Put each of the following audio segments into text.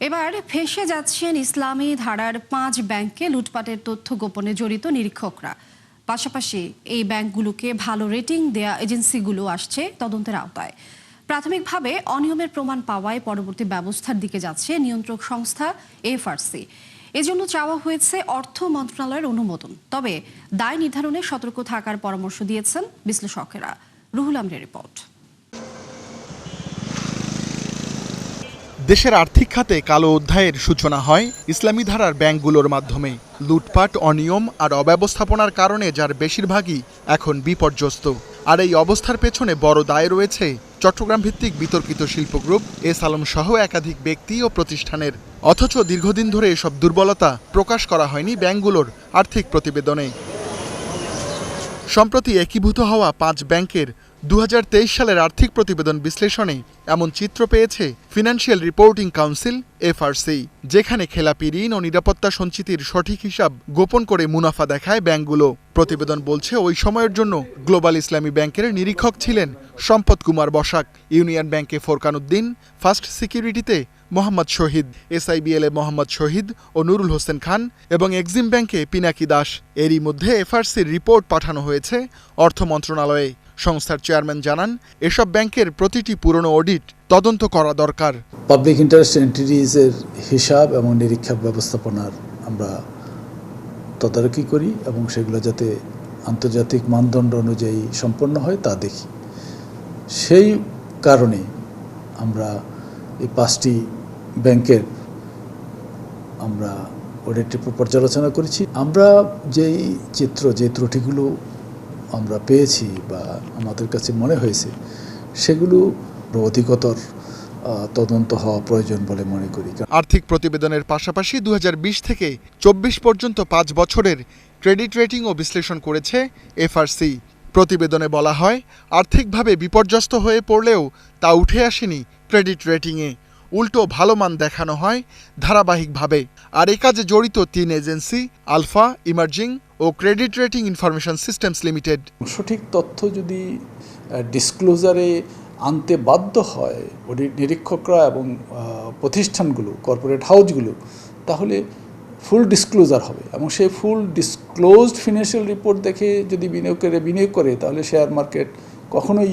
এবার ফেঁসে যাচ্ছেন ইসলামী ধারার 5 ব্যাংকে লুটপাটের তথ্য গোপনে জড়িত নিরীক্ষকরা। পাশাপাশি এই ব্যাংকগুলোকে ভালো রেটিং দেয়া এজেন্সিগুলো আসছে তদন্তের আওতায়। প্রাথমিকভাবে অনিয়মের প্রমাণ পাওয়ায় পরবর্তী ব্যবস্থার দিকে যাচ্ছে নিয়ন্ত্রক সংস্থা এফআরসি। এজন্য চাওয়া হয়েছে অর্থ মন্ত্রণালয়ের অনুমোদন। তবে দায় নির্ধারণে সতর্ক থাকার পরামর্শ দিয়েছেন বিশ্লেষকেরা। রুহুল আমিনের রিপোর্ট। দেশের আর্থিক খাতে কালো অধ্যায়ের সূচনা হয় ইসলামী ধারার ব্যাংকগুলোর মাধ্যমে। লুটপাট, অনিয়ম আর অব্যবস্থাপনার কারণে যার বেশিরভাগই এখন বিপর্যস্ত। আর এই অবস্থার পেছনে বড় দায় রয়েছে চট্টগ্রাম ভিত্তিক বিতর্কিত শিল্প গ্রুপ এস আলম সহ একাধিক ব্যক্তি ও প্রতিষ্ঠানের। অথচ দীর্ঘদিন ধরে এসব দুর্বলতা প্রকাশ করা হয়নি ব্যাংকগুলোর আর্থিক প্রতিবেদনে। সম্প্রতি একীভূত হওয়া 5 ব্যাংকের 2023 সালের আর্থিক প্রতিবেদন বিশ্লেষণে এমন চিত্র পেয়েছে ফিনান্সিয়াল রিপোর্টিং কাউন্সিল এফআরসি, যেখানে খেলাপি ঋণ ও নিরাপত্তা সঞ্চিতির সঠিক হিসাব গোপন করে মুনাফা দেখায় ব্যাংকগুলো। প্রতিবেদন বলছে ওই সময়ের জন্য গ্লোবাল ইসলামী ব্যাংকের নিরীক্ষক ছিলেন সম্পদ কুমার বসাক, ইউনিয়ন ব্যাংকে ফোরকান উদ্দিন, ফার্স্ট সিকিউরিটিতে মোহাম্মদ শহীদ, এসআইবিএলে মোহাম্মদ শহীদ ও নুরুল হোসেন খান এবং এক্সিম ব্যাংকে পিনাকি দাস। এরই মধ্যে এফআরসির রিপোর্ট পাঠানো হয়েছে অর্থ মন্ত্রণালয়ে। সংস্থার চেয়ারম্যান জানান, এসব ব্যাংকের প্রতিটি পুরনো অডিট তদন্ত করা দরকার। পাবলিক ইন্টারেস্ট এন্টিটিজের হিসাব এবং নিরীক্ষা ব্যবস্থাপনার আমরা তদারকি করি এবং সেগুলো যাতে আন্তর্জাতিক মানদণ্ড অনুযায়ী সম্পন্ন হয় তা দেখি। সেই কারণে আমরা এই 5টি ব্যাংকের আমরা অডিট রিপোর্ট পর্যালোচনা করেছি। আমরা যেই চিত্র, যে ত্রুটিগুলো আমরা পেয়েছি বা আমাদের কাছে মনে হয়েছে, সেগুলো অধিকতর তদন্ত হওয়া প্রয়োজন বলে মনে করি। আর্থিক প্রতিবেদনের পাশাপাশি 2020 থেকে 24 পর্যন্ত 5 বছরের ক্রেডিট রেটিং ও বিশ্লেষণ করেছে এফআরসি। প্রতিবেদনে বলা হয়, আর্থিকভাবে বিপর্যস্ত হয়ে পড়লেও তা উঠে আসেনি ক্রেডিট রেটিংয়ে। উল্টো ভালো মান দেখানো হয় ধারাবাহিকভাবে। আর এই কাজে জড়িত 3 এজেন্সি, আলফা, ইমার্জিং ও credit rating information systems limited. সঠিক তথ্য যদি ডিসক্লোজারে আনতে বাধ্য হয় অডিট নিরীক্ষকরা এবং প্রতিষ্ঠানগুলো, কর্পোরেট হাউসগুলো, তাহলে ফুল ডিসক্লোজার হবে এবং সেই ফুল ডিসক্লোজড ফিনান্সিয়াল রিপোর্ট দেখে যদি বিনিয়োগ করে তাহলে শেয়ার মার্কেট কখনোই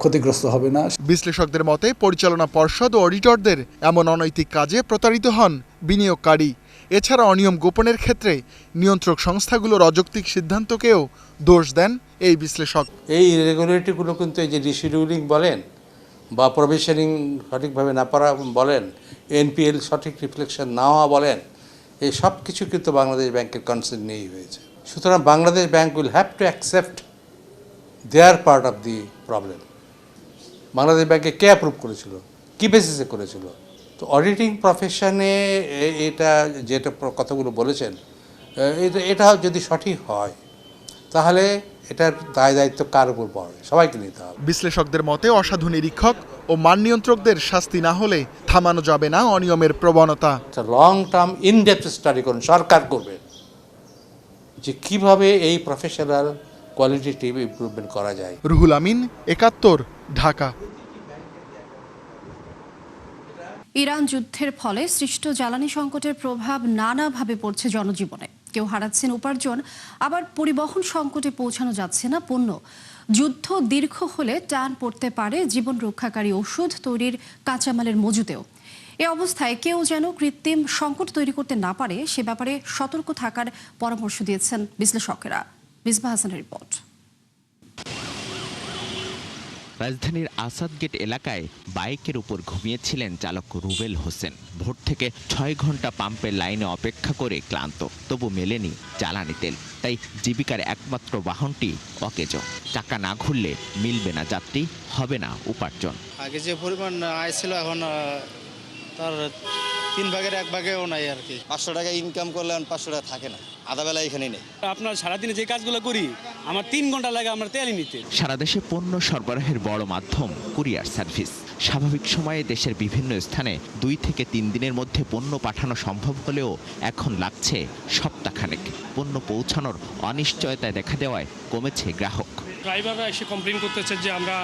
ক্ষতিগ্রস্ত হবে না। বিশ্লেষকদের মতে পরিচালনা পর্ষদ ও অডিটরদের এমন অনৈতিক কাজে প্রতারিত হন বিনিয়োগকারী। এছাড়া অনিয়ম গোপনের ক্ষেত্রে নিয়ন্ত্রক সংস্থাগুলোর অযৌক্তিক সিদ্ধান্তকেও দোষ দেন এই বিশ্লেষক। এই রেগুলেটরিগুলো কিন্তু এই যে রিশিডিউলিং বলেন বা প্রভিশনিং সঠিকভাবে না পারা বলেন, এনপিএল সঠিক রিফ্লেকশন না হওয়া বলেন, এই সব কিছু কিন্তু বাংলাদেশ ব্যাংকের কনসার্ন নিয়েই হয়েছে। সুতরাং Bangladesh bank will have to accept there part of the problem. Bangladesh ব্যাংকে কে অ্যাপ্রুভ করেছিল, কী বেসিসে করেছিল? তো অডিটিং প্রফেশনে এটা যেটা কথাগুলো বলেছেন, এটা যদি সঠিক হয় তাহলে এটার দায় দায়িত্ব কার উপর পড়ে? সবাইকে নিতে হবে। বিশ্লেষকদের মতে অসাধু নিরীক্ষক ও মান নিয়ন্ত্রকদের শাস্তি না হলে থামানো যাবে না অনিয়মের প্রবণতা। লং টার্ম ইনডেপথ স্টাডি করুন, সরকার করবে যে কিভাবে এই প্রফেশনাল কোয়ালিটিটিভ ইমপ্রুভমেন্ট করা যায়। রুহুল আমিন, 71, ঢাকা। ইরান যুদ্ধের ফলে সৃষ্ট জ্বালানি সংকটের প্রভাব নানাভাবে পড়ছে জনজীবনে। কেউ হারাচ্ছেন উপার্জন, আবার পরিবহন সংকটে পৌঁছানো যাচ্ছে না পণ্য। যুদ্ধ দীর্ঘ হলে টান পড়তে পারে জীবন রক্ষাকারী ওষুধ তৈরির কাঁচামালের মজুতেও। এ অবস্থায় কেউ যেন কৃত্রিম সংকট তৈরি করতে না পারে সে ব্যাপারে সতর্ক থাকার পরামর্শ দিয়েছেন বিশ্লেষকেরা। মিসবাহ হাসানের রিপোর্ট। রাজধানীর আসাদ গেট এলাকায় বাইকের উপর ঘুমিয়েছিলেন চালক রুবেল হোসেন। ভোর থেকে 6 ঘন্টা পাম্পের লাইনে অপেক্ষা করে ক্লান্ত, তবু মেলেনি জ্বালানি তেল। তাই জীবিকার একমাত্র বাহনটি অকেজো। চাকা না ঘুরলে মিলবে না যাত্রী, হবে না উপার্জন। আগে যে পরিমাণ আয় ছিল এখন তার 3 ভাগের 1 ভাগেও নাই আর কি। 500 টাকা ইনকাম করলে 500 টাকা থাকে না, আধা বেলা এখানেই নেই। আপনার সারাদিনে যে কাজগুলো করি আমার 3 ঘন্টা লাগে আমার তেলই নিতে। সারা দেশে পণ্য সরবরাহের বড় মাধ্যম কুরিয়ার সার্ভিস। স্বাভাবিক সময়ে দেশের বিভিন্ন স্থানে 2 থেকে 3 দিনের মধ্যে পণ্য পাঠানো সম্ভব হলেও এখন লাগছে সপ্তাহখানেক। পণ্য পৌঁছানোর অনিশ্চয়তায় দেখা দেওয়ায় কমেছে গ্রাহক। ড্রাইভাররা এসে কমপ্লেন করতেছে যে আমরা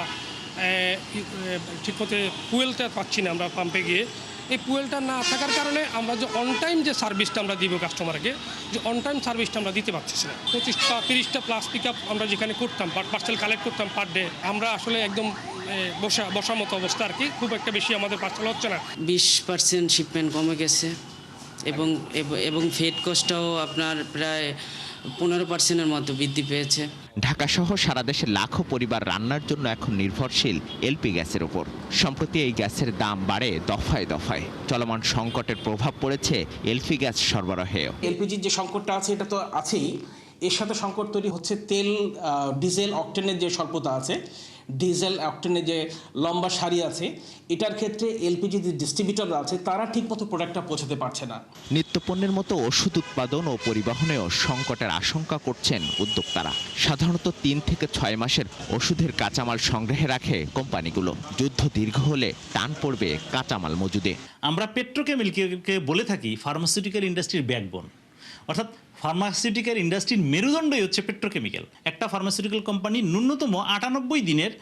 ঠিক মতো ফুয়েলটা পাচ্ছি না, আমরা পাম্পে গিয়ে এই ফুয়েলটা না থাকার কারণে আমরা যে অন টাইম যে সার্ভিসটা আমরা দিব কাস্টমারকে, যে অন টাইম সার্ভিসটা আমরা দিতে পারতেছি না। 25টা 30টা প্লাস পিক আপ আমরা যেখানে করতাম, পার্সেল কালেক্ট করতাম পার ডে, আমরা আসলে একদম বসার মতো অবস্থা আর কি, খুব একটা বেশি আমাদের পার্সেল হচ্ছে না। 20% শিপমেন্ট কমে গেছে এবং ফেড কস্টটাও আপনার প্রায় 15%-এর মতো বৃদ্ধি পেয়েছে। ঢাকাসহ সারা দেশের লাখো পরিবার রান্নার জন্য এখন নির্ভরশীল এলপি গ্যাসের উপর। সম্প্রতি এই গ্যাসের দাম বাড়ে দফায় দফায়। চলমান সংকটের প্রভাব পড়েছে এলপি গ্যাস সরবরাহেও। এলপিজির যে সংকটটা আছে এটা তো আছেই, এর সাথে সংকট তৈরি হচ্ছে তেল, ডিজেল, অকটেনের যে স্বল্পতা আছে, ডিজেল অকটেনের যে লম্বা সারি আছে, এটার ক্ষেত্রে এলপিজি যে ডিস্ট্রিবিউটর আছে তারা ঠিকমতো প্রোডাক্টটা পৌঁছাতে পারছে না। নিত্যপণ্যের মতো ওষুধ উৎপাদন ও পরিবহনেও সংকটের আশঙ্কা করছেন উদ্যোক্তারা। সাধারণত 3 থেকে 6 মাসের ওষুধের কাঁচামাল সংগ্রহে রাখে কোম্পানিগুলো। যুদ্ধ দীর্ঘ হলে টান পড়বে কাঁচামাল মজুদে। আমরা পেট্রোকেমিক্যালকে বলে থাকি ফার্মাসিউটিক্যাল ইন্ডাস্ট্রির ব্যাকবোন, অর্থাৎ ফার্মাসিউটিক্যাল ইন্ডাস্ট্রির মেরুদণ্ডই হচ্ছে পেট্রোকেমিক্যাল। একটা ফার্মাসিউটিক্যাল কোম্পানি ন্যূনতম 98 দিনের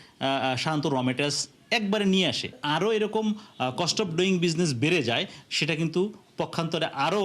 সাধারণত র মেটেরিয়ালস একবারে নিয়ে আসে। আরও এরকম কস্ট অফ ডুইং বিজনেস বেড়ে যায়, সেটা কিন্তু পক্ষান্তরে আরও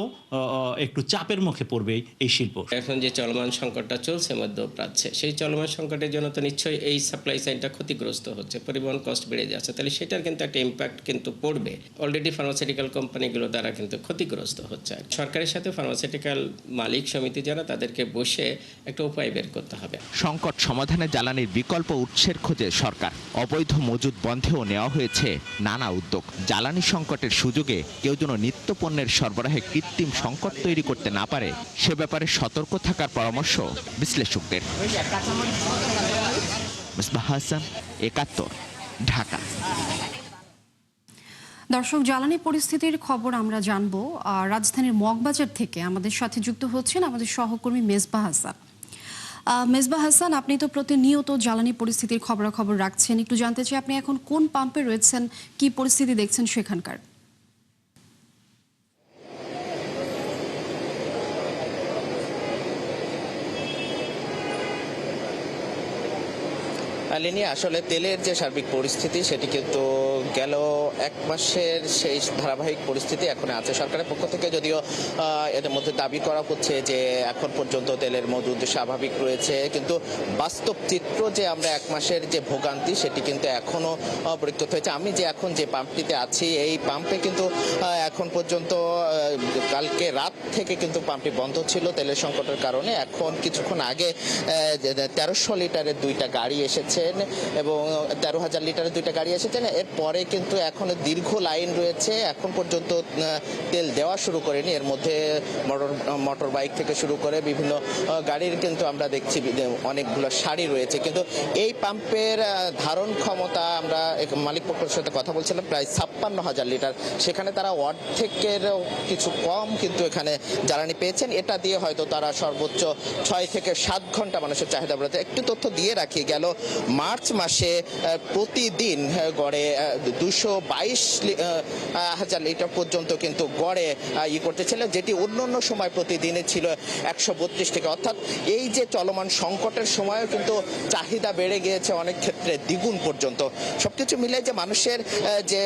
একটু চাপের মুখে পড়বে এই শিল্প। এখন যে চলমান সংকটটা চলছে মধ্যপ্রাচ্যে, সেই চলমান সংকটের জন্য তো নিশ্চয়ই এই সাপ্লাই সাইডটা ক্ষতিগ্রস্ত হচ্ছে, পরিবহন কস্ট বেড়ে যাচ্ছে, তাহলে সেটার কিন্তু একটা ইম্প্যাক্ট কিন্তু পড়বে। অলরেডি ফার্মাসিউটিক্যাল কোম্পানিগুলো দ্বারা কিন্তু ক্ষতিগ্রস্ত হচ্ছে। সরকারের সাথে ফার্মাসিউটিক্যাল মালিক সমিতি যারা, তাদেরকে বসে একটা উপায় বের করতে হবে। সংকট সমাধানে জ্বালানির বিকল্প উৎসের খোঁজে সরকার। অবৈধ মজুদ বন্ধেও নেওয়া হয়েছে নানা উদ্যোগ। জ্বালানি সংকটের সুযোগে কেউ যেন নিত্য পণ্যের সরবরাহে কৃত্রিম সংকট তৈরি করতে না পারে, সে ব্যাপারে সতর্ক থাকার পরামর্শ বিশ্লেষকদের। মিসবাহ হাসান, ৭১, ঢাকা। দর্শক, জ্বালানি পরিস্থিতির খবর আমরা জানবো। রাজধানীর মগবাজার থেকে আমাদের সাথে যুক্ত হচ্ছেন আমাদের সহকর্মী মেজবাহ হাসান। মেজবাহ হাসান, আপনি তো প্রতিনিয়ত জ্বালানি পরিস্থিতির খবরাখবর রাখছেন, একটু জানতে চাই আপনি এখন কোন পাম্পে রয়েছেন, কি পরিস্থিতি দেখছেন সেখানকার? লিনি, আসলে তেলের যে সার্বিক পরিস্থিতি সেটি কিন্তু গেল 1 মাসের সেই ধারাবাহিক পরিস্থিতি এখন আছে। সরকারের পক্ষ থেকে যদিও এর মধ্যে দাবি করা হচ্ছে যে এখন পর্যন্ত তেলের মজুদ স্বাভাবিক রয়েছে, কিন্তু বাস্তব চিত্র যে আমরা 1 মাসের যে ভোগান্তি সেটি কিন্তু এখনো পরিত্যক্ত হয়েছে। আমি যে এখন যে পাম্পটিতে আছি, এই পাম্পে কিন্তু এখন পর্যন্ত কালকে রাত থেকে কিন্তু পাম্পটি বন্ধ ছিল তেলের সংকটের কারণে। এখন কিছুক্ষণ আগে 1300 লিটারের 2টা গাড়ি এসেছে এবং 13,000 লিটারের 2টা গাড়ি এসেছেন। এরপরে কিন্তু এখন দীর্ঘ লাইন রয়েছে, এখন পর্যন্ত তেল দেওয়া শুরু করেনি। এর মধ্যে মোটর বাইক থেকে শুরু করে বিভিন্ন গাড়ির কিন্তু আমরা দেখছি অনেকগুলো সারি রয়েছে। কিন্তু এই পাম্পের ধারণ ক্ষমতা, আমরা মালিক পক্ষের সাথে কথা বলছিলাম, প্রায় 56,000 লিটার। সেখানে তারা অর্ধেকের কিছু কম কিন্তু এখানে জ্বালানি পেয়েছেন। এটা দিয়ে হয়তো তারা সর্বোচ্চ 6 থেকে 7 ঘন্টা মানুষের চাহিদা বাড়াতে। একটু তথ্য দিয়ে রাখি, গেল মার্চ মাসে প্রতিদিন গড়ে 222,000 লিটার পর্যন্ত কিন্তু গড়ে করতেছিল, যেটি অন্য সময় প্রতিদিনে ছিল 132 থেকে। অর্থাৎ এই যে চলমান সংকটের সময়ও কিন্তু চাহিদা বেড়ে গিয়েছে অনেক ক্ষেত্রে দ্বিগুণ পর্যন্ত। সবকিছু মিলে যে মানুষের যে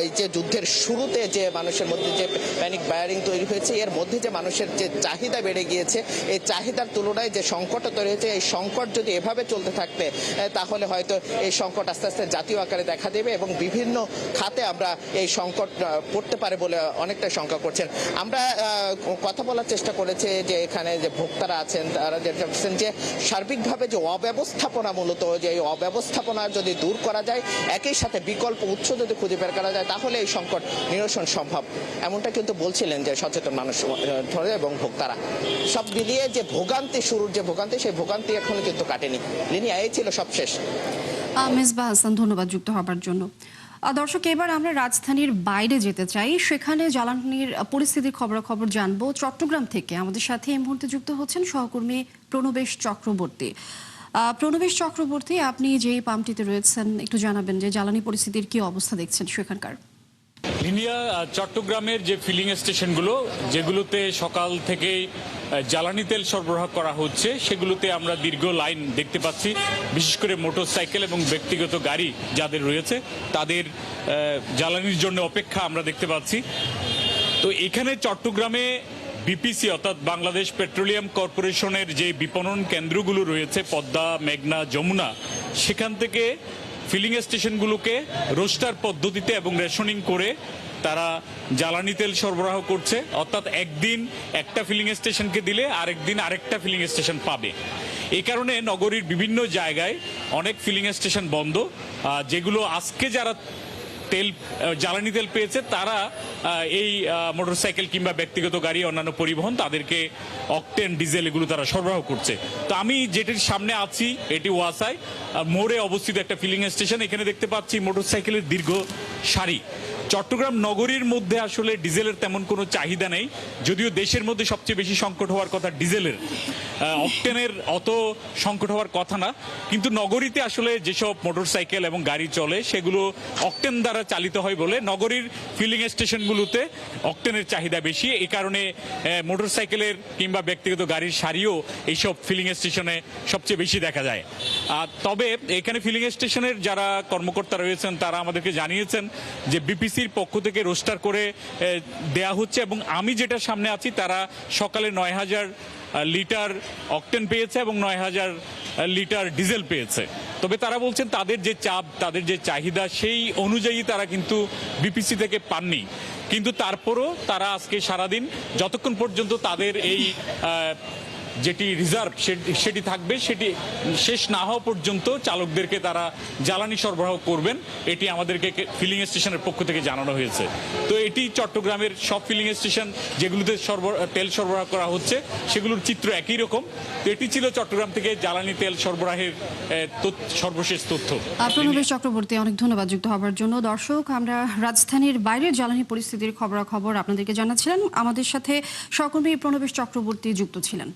এই যে যুদ্ধের শুরুতে যে মানুষের মধ্যে যে প্যানিক বায়ারিং তৈরি হয়েছে, এর মধ্যে যে মানুষের যে চাহিদা বেড়ে গিয়েছে, এই চাহিদার তুলনায় যে সংকট তৈরি হয়েছে, এই সংকট যদি এভাবে চলতে থাকতে তাহলে হয়তো এই সংকট আস্তে আস্তে জাতীয় আকারে দেখা দেবে এবং বিভিন্ন খাতে আমরা এই সংকট পড়তে পারে বলে অনেকটাই শঙ্কা করছেন। আমরা কথা বলার চেষ্টা করেছি যে এখানে যে ভোক্তারা আছেন, তারা যেটা বলছেন যে সার্বিকভাবে যে অব্যবস্থাপনা, মূলত যে এই অব্যবস্থাপনা যদি দূর করা যায়, একই সাথে বিকল্প উৎস যদি খুঁজে বের করা যায়, তাহলে এই সংকট নিরসন সম্ভব, এমনটা কিন্তু বলছিলেন যে সচেতন মানুষ এবং ভোক্তারা। সব মিলিয়ে যে ভোগান্তি, শুরুর যে ভোগান্তি, সেই ভোগান্তি এখনো কিন্তু কাটেনি। লিনিয়া, এই ছিল সব শেষ। মেজবাহ হাসান, ধন্যবাদ যুক্ত হবার জন্য। দর্শক, এবার আমরা রাজধানীর বাইরে যেতে চাই, সেখানে জ্বালানির পরিস্থিতির খবরাখবর জানবো। চট্টগ্রাম থেকে আমাদের সাথে এই মুহূর্তে যুক্ত হচ্ছেন সহকর্মী প্রণবেশ চক্রবর্তী। প্রণবেশ চক্রবর্তী, আপনি যেই পাম্পটিতে রয়েছেন, একটু জানাবেন যে জ্বালানি পরিস্থিতির কি অবস্থা দেখছেন সেখানকার? লিনিয়া চট্টগ্রামের যে ফিলিং স্টেশনগুলো যেগুলোতে সকাল থেকেই জ্বালানি তেল সরবরাহ করা হচ্ছে সেগুলোতে আমরা দীর্ঘ লাইন দেখতে পাচ্ছি, বিশেষ করে মোটরসাইকেল এবং ব্যক্তিগত গাড়ি যাদের রয়েছে তাদের জ্বালানির জন্য অপেক্ষা আমরা দেখতে পাচ্ছি। তো এখানে চট্টগ্রামে বিপিসি অর্থাৎ বাংলাদেশ পেট্রোলিয়াম কর্পোরেশনের যে বিপণন কেন্দ্রগুলো রয়েছে পদ্মা, মেঘনা, যমুনা, সেখান থেকে ফিলিং স্টেশনগুলোকে রোস্টার পদ্ধতিতে এবং রেশনিং করে তারা জ্বালানি তেল সরবরাহ করছে। অর্থাৎ একদিন একটা ফিলিং স্টেশনকে দিলে আরেকদিন আরেকটা ফিলিং স্টেশন পাবে। এই কারণে নগরীর বিভিন্ন জায়গায় অনেক ফিলিং স্টেশন বন্ধ। যেগুলো আজকে যারা জ্বালানি তেল পেয়েছে তারা এই মোটরসাইকেল কিংবা ব্যক্তিগত গাড়ি, অন্যান্য পরিবহন, তাদেরকে অকটেন, ডিজেল এগুলো তারা সরবরাহ করছে। তো আমি যেটির সামনে আছি এটি ওয়াসায় মোড়ে অবস্থিত একটা ফিলিং স্টেশন। এখানে দেখতে পাচ্ছি মোটরসাইকেলের দীর্ঘ সারি। চট্টগ্রাম নগরীর মধ্যে আসলে ডিজেলের তেমন কোনো চাহিদা নেই, যদিও দেশের মধ্যে সবচেয়ে বেশি সংকট হওয়ার কথা ডিজেলের, অকটেনের অত সংকট হওয়ার কথা না। কিন্তু নগরীতে আসলে যেসব মোটরসাইকেল এবং গাড়ি চলে সেগুলো অকটেন দ্বারা চালিত হয় বলে নগরীর ফিলিং স্টেশনগুলোতে অকটেনের চাহিদা বেশি। এই কারণে মোটরসাইকেলের কিংবা ব্যক্তিগত গাড়ির সারিও এইসব ফিলিং স্টেশনে সবচেয়ে বেশি দেখা যায়। তবে এখানে ফিলিং স্টেশনের যারা কর্মকর্তা রয়েছেন তারা আমাদেরকে জানিয়েছেন যে বিপিসির পক্ষ থেকে রোস্টার করে দেয়া হচ্ছে, এবং আমি যেটা সামনে আছি তারা সকালে 9000 লিটার অকটেন পেয়েছে এবং 9000 লিটার ডিজেল পেয়েছে। তবে তারা বলছেন তাদের যে চাপ, তাদের যে চাহিদা সেই অনুযায়ী তারা কিন্তু বিপিসি থেকে পাননি। কিন্তু তারপরও তারা আজকে সারাদিন যতক্ষণ পর্যন্ত তাদের এই যেটি রিজার্ভ সেটি থাকবে, সেটি শেষ না হওয়া পর্যন্ত চালকদেরকে তারা জ্বালানি সরবরাহ করবেন, এটি আমাদেরকে ফিলিং স্টেশনের পক্ষ থেকে জানানো হয়েছে। তো এটি চট্টগ্রামের সব ফিলিং স্টেশন যেগুলোতে তেল সরবরাহ করা হচ্ছে সেগুলোর চিত্র একই রকম। তো এটি ছিল চট্টগ্রাম থেকে জ্বালানি তেল সরবরাহের সর্বশেষ তথ্য। প্রণবেশ চক্রবর্তী, অনেক ধন্যবাদ যুক্ত হবার জন্য। দর্শক, আমরা রাজধানীর বাইরের জ্বালানি পরিস্থিতির খবরাখবর আপনাদেরকে জানাচ্ছিলাম। আমাদের সাথে সহকর্মী প্রণবেশ চক্রবর্তী যুক্ত ছিলেন।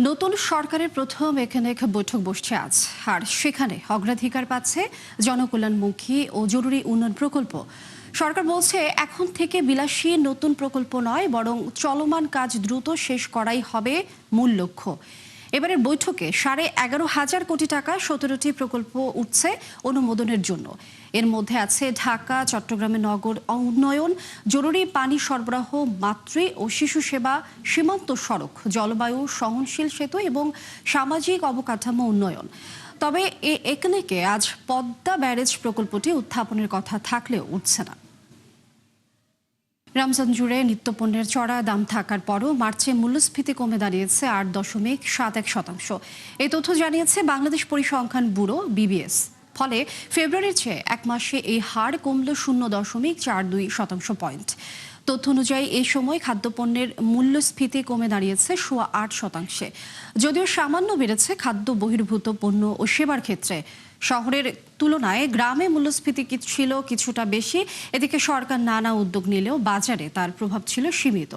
নতুন সরকারের প্রথম একনেক বৈঠক বসছে আজ, আর সেখানে অগ্রাধিকার পাচ্ছে জনকল্যাণমুখী ও জরুরি উন্নয়ন প্রকল্প। সরকার বলছে এখন থেকে বিলাসী নতুন প্রকল্প নয়, বরং চলমান কাজ দ্রুত শেষ করাই হবে মূল লক্ষ্য। এবারের বৈঠকে 11,500 কোটি টাকা 17টি প্রকল্প উঠছে অনুমোদনের জন্য। এর মধ্যে আছে ঢাকা চট্টগ্রামের নগর উন্নয়ন, জরুরি পানি সরবরাহ, মাতৃ ও শিশু সেবা, সীমান্ত সড়ক, জলবায়ু সহনশীল সেতু এবং সামাজিক অবকাঠামো উন্নয়ন। তবে একনেকে আজ পদ্মা ব্যারেজ প্রকল্পটি উত্থাপনের কথা থাকলেও উঠছে না। রমজান জুড়ে নিত্যপণ্যের চড়া দাম থাকার পরও মার্চে মূল্যস্ফীতি কমে দাঁড়িয়েছে 8.71%। এই তথ্য জানিয়েছে বাংলাদেশ পরিসংখ্যান ব্যুরো BBS। ফলে ফেব্রুয়ারির চেয়ে এক মাসে এই হার কমল 0.42% পয়েন্ট। তথ্য অনুযায়ী এই সময় খাদ্যপণ্যের মূল্যস্ফীতি কমে দাঁড়িয়েছে 8%। যদিও সামান্য বেড়েছে খাদ্য বহির্ভূত পণ্য ও সেবার ক্ষেত্রে। শহরের তুলনায় গ্রামে মূল্যস্ফীতি ছিল কিছুটা বেশি। এদিকে সরকার নানা উদ্যোগ নিলেও বাজারে তার প্রভাব ছিল সীমিত।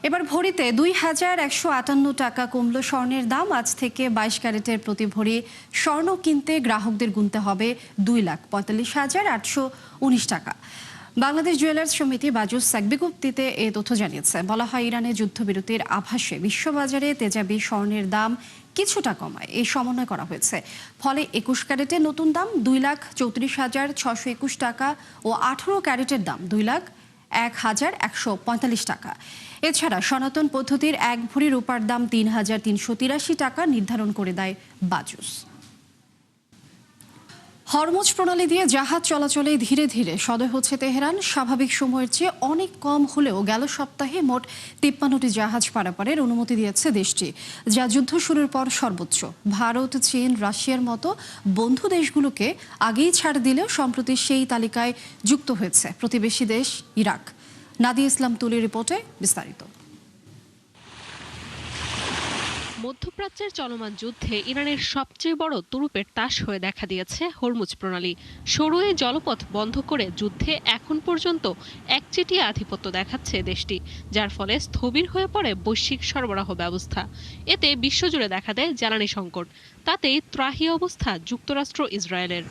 এবার ভরিতে 2,158 টাকা কমল স্বর্ণের দাম। আজ থেকে 22 ক্যারেটের প্রতি ভরি স্বর্ণ কিনতে গ্রাহকদের গুনতে হবে 2,45,819 টাকা। বাংলাদেশ জুয়েলার্স সমিতি বাজুস এক বিজ্ঞপ্তিতে এ তথ্য জানিয়েছে। বলা হয়, ইরানে যুদ্ধবিরতির আভাসে বিশ্ববাজারে তেজাবি স্বর্ণের দাম কিছুটা কমায় এই সমন্বয় করা হয়েছে। ফলে 21 ক্যারেটের নতুন দাম 2,34,621 টাকা ও 18 ক্যারেটের দাম 2,01,145 টাকা। এছাড়া সনাতন পদ্ধতির 1 ভরি রূপার দাম 3,383 টাকা নির্ধারণ করে দেয় বাজুস। হরমুজ প্রণালী দিয়ে জাহাজ চলাচলে ধীরে ধীরে সদয় হচ্ছে তেহরান। স্বাভাবিক সময়ের চেয়ে অনেক কম হলেও গেল সপ্তাহে মোট 53টি জাহাজ পারাপারের অনুমতি দিয়েছে দেশটি, যা যুদ্ধ শুরুর পর সর্বোচ্চ। ভারত, চীন, রাশিয়ার মতো বন্ধু দেশগুলোকে আগেই ছাড় দিলেও সম্প্রতি সেই তালিকায় যুক্ত হয়েছে প্রতিবেশী দেশ ইরাক। নাদিয়া ইসলাম তুলির রিপোর্টে বিস্তারিত। মধ্যপ্রাচ্যের চলমান যুদ্ধে ইরানের সবচেয়ে বড় তুরুপের তাস হয়ে দেখা দিয়েছে হরমুজ প্রণালী। সরু এই জলপথ বন্ধ করে যুদ্ধে এখন পর্যন্ত একচেটিয়া আধিপত্য দেখাচ্ছে দেশটি, যার ফলে স্থবির হয়ে পড়ে বৈশ্বিক সরবরাহ ব্যবস্থা। এতে বিশ্বজুড়ে দেখা দেয় জ্বালানি সংকট। তাতেই ত্রাহি অবস্থা যুক্তরাষ্ট্র ইসরায়েলের।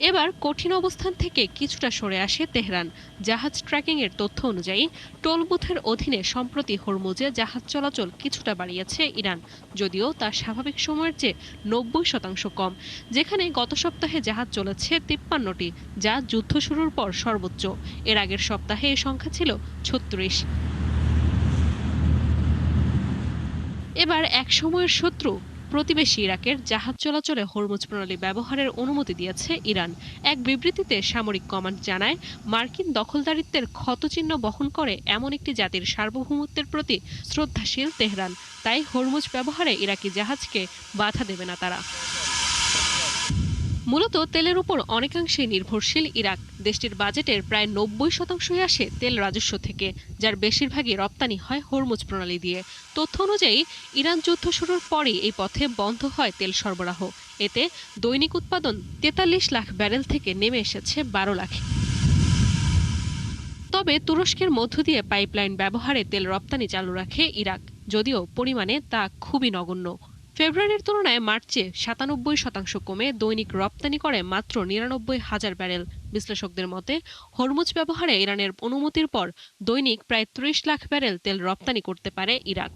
এবার কঠিন অবস্থান থেকে কিছুটা সরে আসে তেহরান। জাহাজ ট্র্যাকিংয়ের তথ্য অনুযায়ী টোল বুথের অধীনে সম্প্রতি হরমুজে জাহাজ চলাচল কিছুটা বাড়িয়েছে ইরান, যদিও তা স্বাভাবিক সময়ের চেয়ে 90% কম, যেখানে গত সপ্তাহে জাহাজ চলেছে 53টি, যা যুদ্ধ শুরুর পর সর্বোচ্চ। এর আগের সপ্তাহে এই সংখ্যা ছিল 36। এবার এক সময়ের শত্রু প্রতিবেশী ইরাকের জাহাজ চলাচলে হরমুজ প্রণালী ব্যবহারের অনুমতি দিয়েছে ইরান। এক বিবৃতিতে সামরিক কমান্ড জানায়, মার্কিন দখলদারিত্বের ক্ষতচিহ্ন বহন করে এমন একটি জাতির সার্বভৌমত্বের প্রতি শ্রদ্ধাশীল তেহরান, তাই হরমুজ ব্যবহারে ইরাকি জাহাজকে বাধা দেবে না তারা। মূলত তেলের উপর অনেকাংশেই নির্ভরশীল ইরাক। দেশটির বাজেটের প্রায় 90% আসে তেল রাজস্ব থেকে, যার বেশিরভাগই রপ্তানি হয় হরমুজ প্রণালী দিয়ে। তথ্য অনুযায়ী ইরান যুদ্ধ শুরুর পরই এই পথে বন্ধ হয় তেল সরবরাহ। এতে দৈনিক উৎপাদন 43 লাখ ব্যারেল থেকে নেমে এসেছে 12 লাখে। তবে তুরস্কের মধ্য দিয়ে পাইপলাইন ব্যবহারে তেল রপ্তানি চালু রাখে ইরাক, যদিও পরিমাণে তা খুবই নগণ্য। ফেব্রুয়ারির তুলনায় মার্চে 97% কমে দৈনিক রপ্তানি করে মাত্র 99,000 ব্যারেল। বিশ্লেষকদের মতে, হরমুজ ব্যবহারে ইরানের অনুমতির পর দৈনিক প্রায় 30 লাখ ব্যারেল তেল রপ্তানি করতে পারে ইরাক।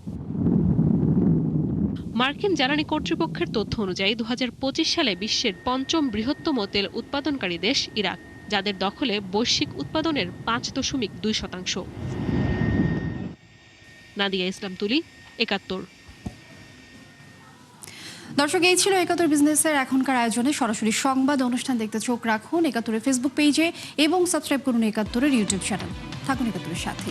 মার্কিন জ্বালানি কর্তৃপক্ষের তথ্য অনুযায়ী 2025 সালে বিশ্বের 5ম বৃহত্তম তেল উৎপাদনকারী দেশ ইরাক, যাদের দখলে বৈশ্বিক উৎপাদনের 5.2%। নাদিয়া ইসলাম তুলি, 71। দর্শক, এই ছিল 71 বিজনেসের এখনকার আয়োজনে। সরাসরি সংবাদ অনুষ্ঠান দেখতে চোখ রাখুন 71 ফেসবুক পেজে এবং সাবস্ক্রাইব করুন 71 ইউটিউব চ্যানেল। থাকুন 71 সাথে।